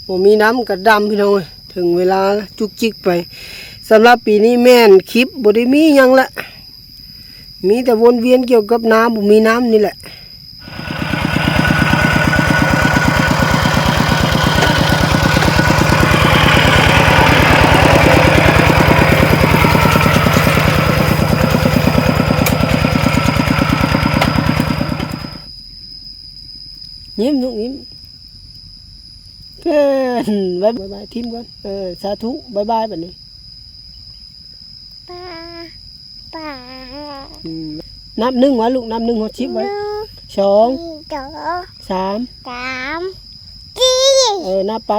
ผมมีน้ำกับดำพี่น้องถึงเวลาจุกจิกไปสำหรับปีนี้แม่นคลิปบ่ได้มียังละมีแต่วนเวียนเกี่ยวกับน้ำบ่มีน้ำนี่แหละยิ้มลูกยิ้มเพื่อนบายบายทีมก่อนสาธุบายบายแบบนี้ป้านับหนึ่งวะลูกนับหนึ่งหัวชิปไว้2 3นับไป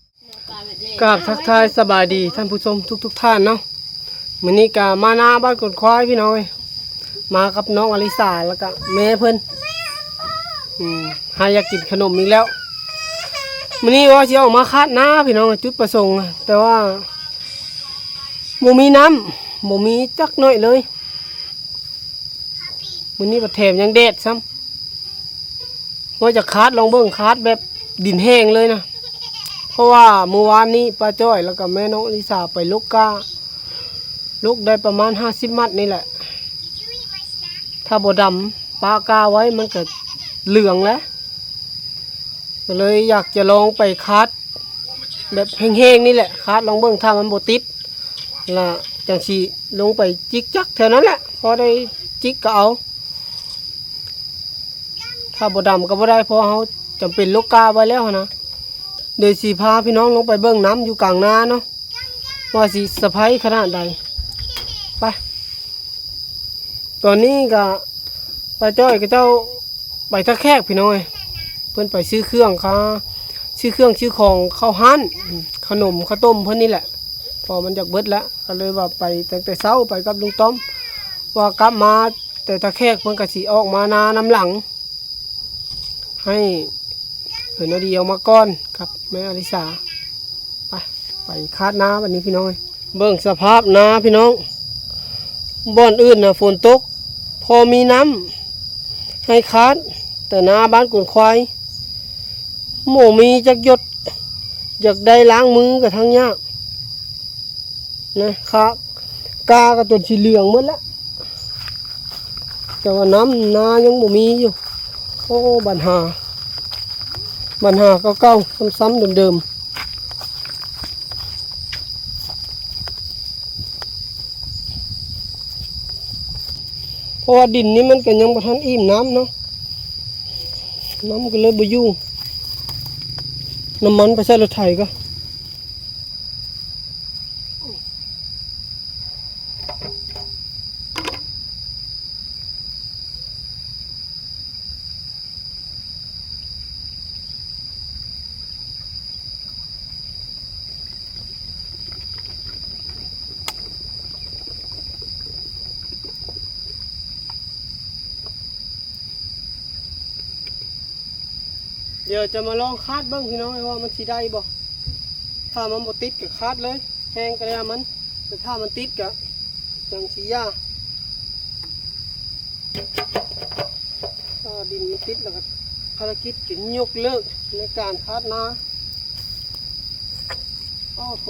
5กราบทักทายสบายดีท่านผู้ชมทุกท่านเนาะมื้อนี้กะมาหน้าบ้านกดควายพี่น้องเอ้ยมากับน้องอลิสาแล้วก็แม่เพิ่นหาอยากกินขนมอีกแล้วมื้อนี้ว่าสิออกมาคาดหน้าพี่น้องจุดประสงค์แต่ว่าบ่มีน้ำบ่มีจักหน่อยเลยมื้อนี้บ่แถมยังแดดซ้ำว่าจะคาดลองเบิ่งคาดแบบดินแห้งเลยนะเพราะว่าเมื่อวานนี้ป้าจ้อยแล้วก็แม่น้องอลิสาไปลูกกาลูกได้ประมาณ50 มัดนี่แหละถ้าบ่ดำปลากาไว้มันก็เหลืองแล้วก็เลยอยากจะลองไปคัดแบบแห้งๆนี่แหละคัดลองเบิ่งถ้ามันบ่ติดละจังสิลงไปจิกจักแถวนั้นแหละพอได้จิกก็เอาถ้าบ่ดำก็บ่ได้เพราะเขาจำเป็นลูกกาไว้แล้วนะเดี๋ยวสิพาพี่น้องลงไปเบิ่งน้ำอยู่กลางนาเนาะว่าสิสะไพรขนาดใดไปตอนนี้ก็ป้าจ้อยก็เจ้าไปตะแคกพี่น้อยเพิ่นไปซื้อเครื่องซื้อของข้าวหั่นขนมข้าวต้มเพิ่นนี่แหละพอมันจากเบิดแล้วก็เลยว่าไปตั้งแต่เช้าไปกับลุงต้อมว่ากลับมาแต่ตะแคกเพิ่นก็สิออกมานาน้ำหลังให้เพิ่นเอาดีเอามาก่อนครับแม่อลิสาไปคาดนาวันนี้พี่น้องเบิ่งสภาพนาพี่น้องบ่อนอื่นน่ะฝนตกพอมีน้ำให้คาดแต่นาบ้านกุนควายหมูมีจักหยดอยากได้ล้างมือกับทั้งยากนะครับกากับตัวสีเหลืองหมดแล้วแต่ว่าน้ำนายังหมูมีอยู่โอ้ปัญหาเก่าๆซ้ำๆเดิมๆเพราะว่าดินนี้มันก็ยังบ่ทันอิ่มน้ำเนาะน้ำก็เลยบ่อยู่น้ำมันไปใส่รถไถก็เดี๋ยวจะมาลองคาดเบิ้งพี่น้องว่ามันสิได้บ่ถ้ามันบ่ติดก็คาดเลยแห้งก็ได้มันแต่ถ้ามันติดก็จังสิยาถ้าดินมันติดแล้วก็ภารกิจจะยกเลิกในการคาดนาโอ้โห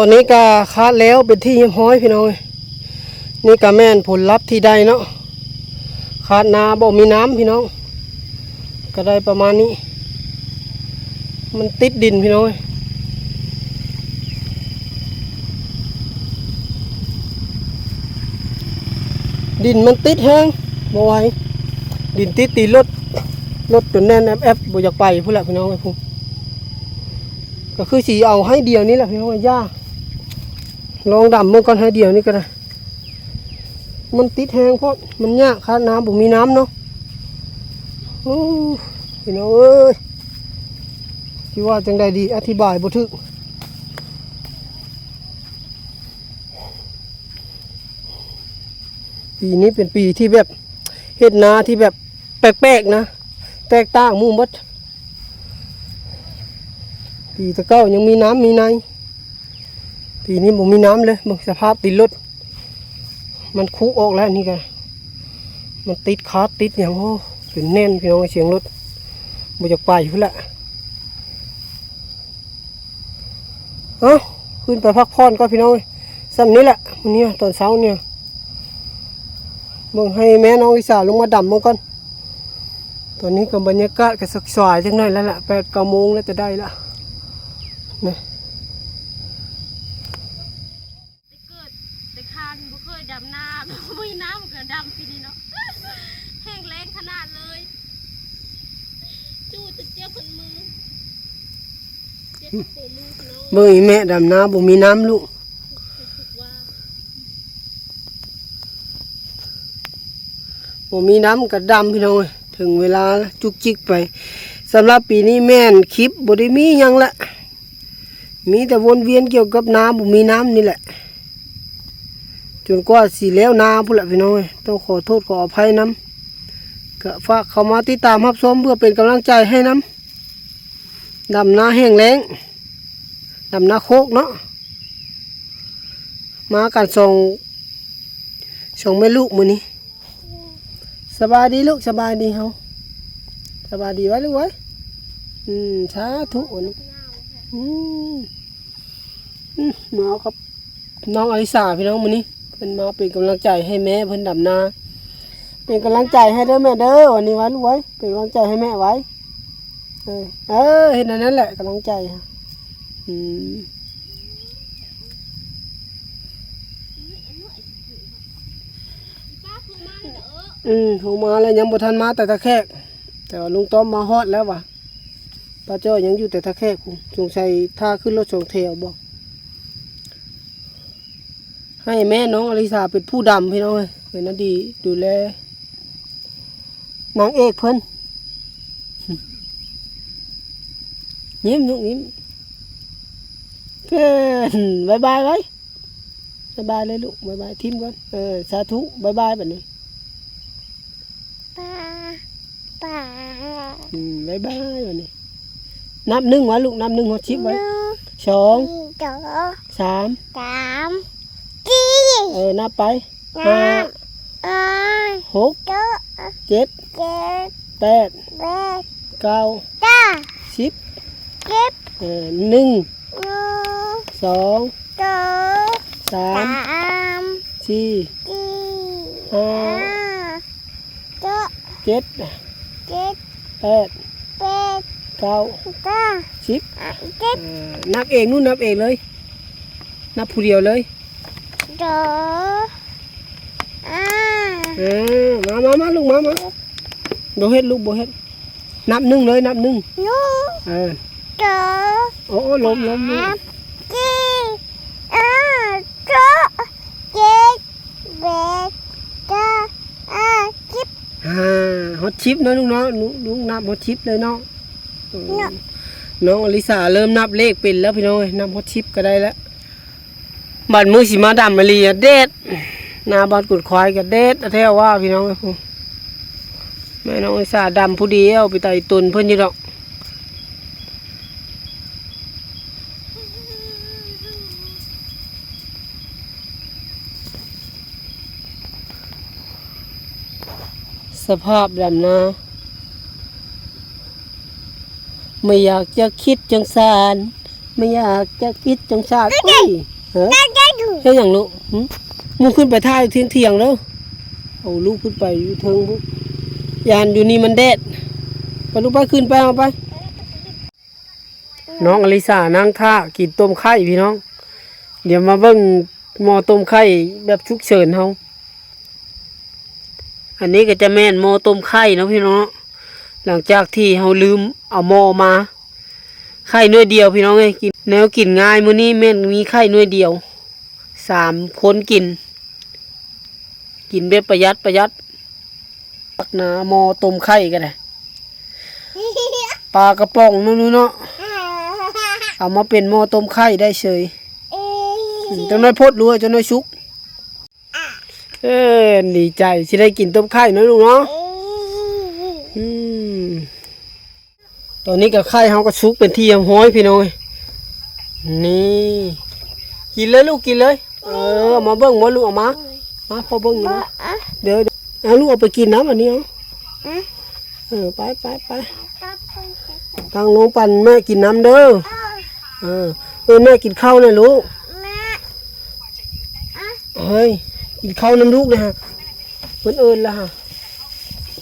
อนนี้ก็คาดแล้วเป็นที่เรียบร้อยพี่น้องนี่ก็แม่นผลลัพธ์ที่ได้เนาะคาดนาบ่มีน้ำพี่น้องก็ได้ประมาณนี้มันติดดินพี่น้องดินมันติดแห้งบ่ไหวดินติดตีรถจนแน่นแอบบ่อยากไปพุ่นแหละพี่น้องไอ้พุ่นก็คือสีเอาให้เดียวนี้แหละพี่น้องย่าลองดำเมื่อก่อนให้เดียวนี่ก็ได้มันติดแห้งเพราะมันยากค่ะน้ำบ่มีน้ำเนาะโอ้พี่น้องเอ้ยคิดว่าจังใดดีอธิบายบ่ถึกปีนี้เป็นปีที่แบบเฮ็ดนาที่แบบแปลกๆนะแตกต่างหมู่หมดปีตะเก้ายังมีน้ำมีในปีนี้บ่มีน้ำเลยมึงสภาพติดรถมันคุออกแล้วนี่กันมันติดคาติดอย่างโอ้เป็นแน่นพี่น้องเสียงรถบ่อยากไปพุ่นละเอ้าขึ้นไปพักผ่อนก็พี่น้องซ้ำนี้แหละวันนี้ตอนเช้าเนี่ยมึงให้แม่น้องลิซ่าลงมาดำมึงก่อนตอนนี้ก็บรรยากาศก็สักสายจังหน่อยแล้วล่ะ8-9 โมงแล้วจะได้ละนะแต่คานบ่เคยดำน้ำไม่น้ำก็ดำปีนี้เนาะแห้งแล้งขนาดเลยจู้จะเจ็บพันมือเจ็บปวดมือพี่น้อง เบิ่งอีแม่ดำน้ำบ่มีน้ำลูกบ่มีน้ำก็ดำพี่น้องถึงเวลาจุกจิกไปสำหรับปีนี้แม่นคลิปบ่ได้มีหยังละมีแต่วนเวียนเกี่ยวกับน้ำบ่มีน้ำนี่แหละจนกว่าสิแล้วนาพุ่นละพี่น้องต้องขอโทษขออภัยน้ำก็ฝากเข้ามาติดตามรับชมเพื่อเป็นกำลังใจให้น้ำดำนาแห้งแล้งดำนาโคกเนาะมากันส่งแม่ลูกมื้อนี้สบายดีลูกสบายดีเฮาสบายดีไว้ลูกไว้สาธุวันนี้มาครับน้องอลิสาพี่น้องมื้อนี้เพิ่นมาเป็นกำลังใจให้แม่เพิ่นดำนาเป็นกำลังใจให้เด้อแม่เด้อวันนี้ไว้ลูกไว้เป็นกำลังใจให้แม่ไว้เห็นอันนั้นแหละกำลังใจโทรมาแล้วยังบ่ทันมาแต่ตะแคกแต่ว่าลุงต้อมมาฮอดแล้วว่ะป้าจ้อยยังอยู่แต่ตะแคกสงสัยท่าขึ้นรถสองแถวบ่ให้แม่น้องอลิสาเป็นผู้ดำพี่น้องเป็นอดีดูแลนางเอกเพิ่นยิ้มลูกยิ้มเพื่อนบายบายไว้บายบายเลยลูกบายบายทีมก่อนสาธุบายบายแบบนี้บายบายแบบนี้นับ1ไว้ลูกนับ1หัวชิปไว้2 3 4นับไป5 6 7 8 9 10 1 2 3 4 5 7 8 9 10นับเองนู่นนับเองเลยนับผู้เดียวเลยมาลูกมาโบเฮ็ดลูกโบเฮ็ดนับ1เลยนับ1โอ้ล้มฮอตชิปเนาะลูกเนาะลูกนับฮอตชิปเลยเนาะน้องอลิสาเริ่มนับเลขเป็นแล้วพี่น้องนับฮอตชิปก็ได้แล้วบัดมือสิมาดำมาลีเด็ดนาบอดกุดควายกับเด็ดแท้ว่าพี่น้องแม่น้องอลิสาดำผู้เดียวไปไต่ตุนเพิ่นอยู่ดอกสภาพดำนาไม่อยากจะคิดจังสารไม่อยากจะคิดจังสาร เฮ้ยแค่อย่างลูกมูขึ้นไปท่าเที่ยงแล้วเอาลูกขึ้นไปอยู่เทิงปุ๊บยานอยู่นี่มันแดดไปลูกไปขึ้นไปเอาไปน้องอลิสานั่งท่ากินต้มไข่พี่น้องเดี๋ยวมาเบิ่งหม้อต้มไข่แบบฉุกเฉินเฮาอันนี้ก็จะแม่นหม้อต้มไข่เนาะพี่น้องหลังจากที่เฮาลืมเอาหม้อมาไข่หน่วยเดียวพี่น้องเอ้ยกินแนวกินง่ายมื้อนี้แม่นมีไข่หน่วยเดียว3 คนกินแบบประหยัดตักหนาหม้อต้มไข่ก็ได้ปลากระป๋องนู่นเนาะเอามาเป็นหม้อต้มไข่ได้เฉยจังน้อยพดรู้จังน้อยชุกดีใจที่ได้กินต้มไข่เนาะลูกเนาะตอนนี้กับไข่เฮาก็ชุกเป็นที่ยำห้อยพี่น้อยนี่กินเลยลูกกินเลยมาเบิ้งมาลูกออกมาพอเบิ้งนะเดี๋ยวเอาลูกเอาไปกินน้ำอันนี้ไปตั้งน้องปั่นแม่กินน้ำเด้อแม่กินข้าวนะลูกเฮ้ยกินข้าวน้ำลูกเลยฮะเหมือนละฮะ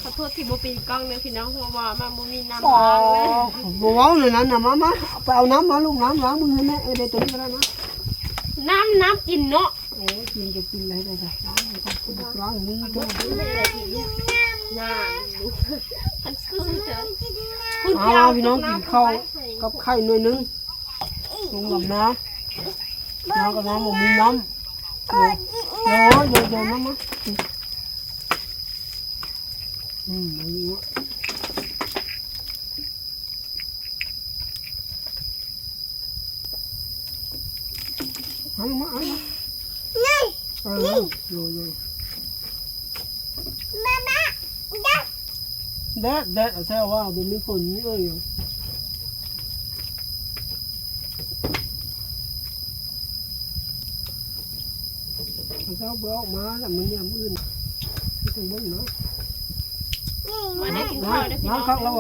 ขอโทษที่บ่ปีกล้องเนี่ยพี่น้องหัวว่ามาบ่มีน้ำล้างเลยบ่เว้าเลยนะมาไปเอาน้ำมาลูกน้ำล้างมือให้แม่ได้ตัวนี้ก็ได้นะน้ำกินเนาะกินก็กินอะไรได้ล้างมือด้วยน้ำมันคือจะพี่น้องกินข้าวกับไข่หน่วยนึงลงกับน้กับน้ำผมมีน้ำเดี๋ยวน้ำมาอันนี้เอามาโยแดดแซวว่าเป็นไม่ฝนนี่เจ้าเบื่อออกมาแล้วมันยังอื่นไม่ต้องเบิ้งเนาะมาได้กินข้าวได้พี่น้องข้าวแล้ว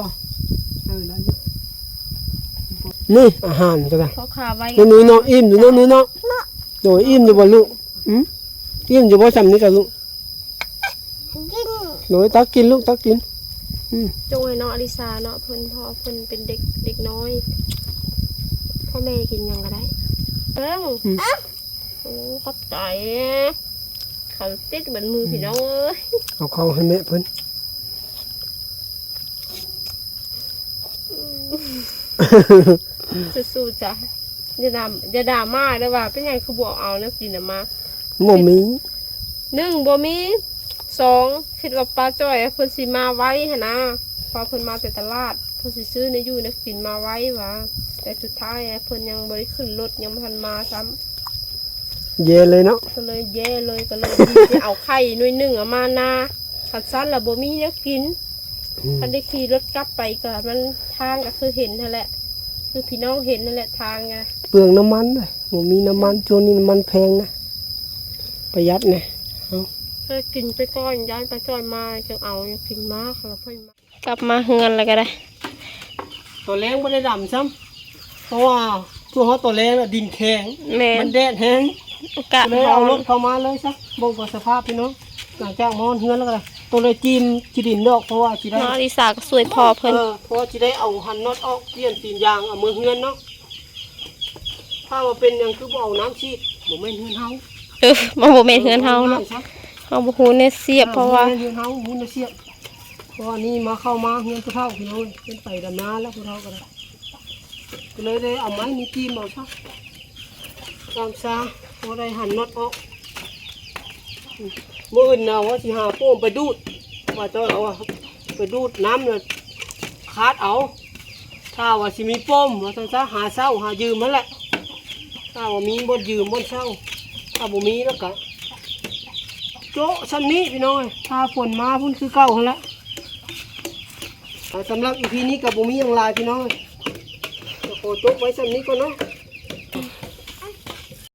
นี่อาหารก็ได้เขาขาไว้นี่เนาะอิ่มอยู่เนาะโดยอิ่มอยู่บ่ลูกอิ่มอยู่บ่ซ้ำนี่กับลูกโดยตักกินลูกตักกินจงให้น้องอลิซาเนาะเพิ่นพ่อเพิ่นเป็นเด็กน้อยพ่อแม่กินยังก็ได้ขอบใจเขาติดเหมือนมือพี่น้องเอ้ยเอาเข้าให้แม่เพิ่นสู้ๆจ้ะอย่าด่ามาเด้อว่าเป็นไงคือบ่เอานะกินน่ะมาบ่มี1บ่มี2คิดว่าป้าจ้อยเพิ่นสิมาไว้หั่นนะพอเพิ่นมาแต่ตลาดเพิ่นสิซื้อในอยู่นะกินมาไว้ว่าแต่สุดท้ายเพิ่นยังบ่ได้ขึ้นรถยังบ่ทันมาซ้ำเย่เลยเนาะก็เลยแย่เลยก็เลยดีเอาไข่หน่วยนึงมานาขัดซันแล้วบ่มีเนื้อกินคันได้ขี่รถกลับไปก็มันทางก็คือเห็นนั่นแหละคือพี่น้องเห็นนั่นแหละทางไงเปลืองน้ำมันเลยบ่มีน้ำมันช่วงนี้น้ำมันแพงนะประหยัดนะก็กินไปก้อนย้ายไปก้อนมาจะเอากินมากแล้วค่อยมากลับมาเฮือนอะไรก็ได้ตัวแรงไม่ได้ดำซ้ำเพราะว่าช่วงเขาตัวแรงดินแข็งมันแดดแห้งเลยเอารถเข้ามาเลยซะบ่งบอกสภาพพี่น้องหลังจากมอนเฮือนแล้วก็ตัวเลยจีดินดอกเพราะว่าจีได้น้องอลิซาก็สวยพอเพิ่นเพราะจีได้เอาหันน็อตออกเปลี่ยนตีนยางเอามือเฮือนเนาะถ้าว่าเป็นอย่างคือบ่เอาน้ำชีดบ่แม่นเฮือนเฮามาบ่แม่นเฮือนเฮาเนาะเฮาบ่ฮู้ในเสียบเพราะว่าเฮือนเฮาฮู้ในเสียบเพราะว่านี่มาเข้ามาเฮือนผู้เฒ่าพี่น้องเป็นไปดำนาแล้วผู้เฒ่าก็เลยได้เอาไม้นี่จิ้มเอาซะตามซาพอได้หันน็อตออกมื้ออื่นน่ะว่าสิหาโป้มไปดูดว่าจะเอาไปดูดน้ำน่ะคาดเอาถ้าว่าสิมีโป้มว่าซั่นซะหาเช่าหายืมนั่นแหละถ้าว่ามีบ่ยืมบ่เช่าถ้าบ่มีแล้วก็โจ๊ะชั้นนี้พี่น้อยถ้าฝนมาพุ่นคือเก่าหั่นละสำหรับอีพีนี้กับบ่มีอย่างไรพี่น้อยขอจบไว้ชั้นนี้ก่อนเนาะ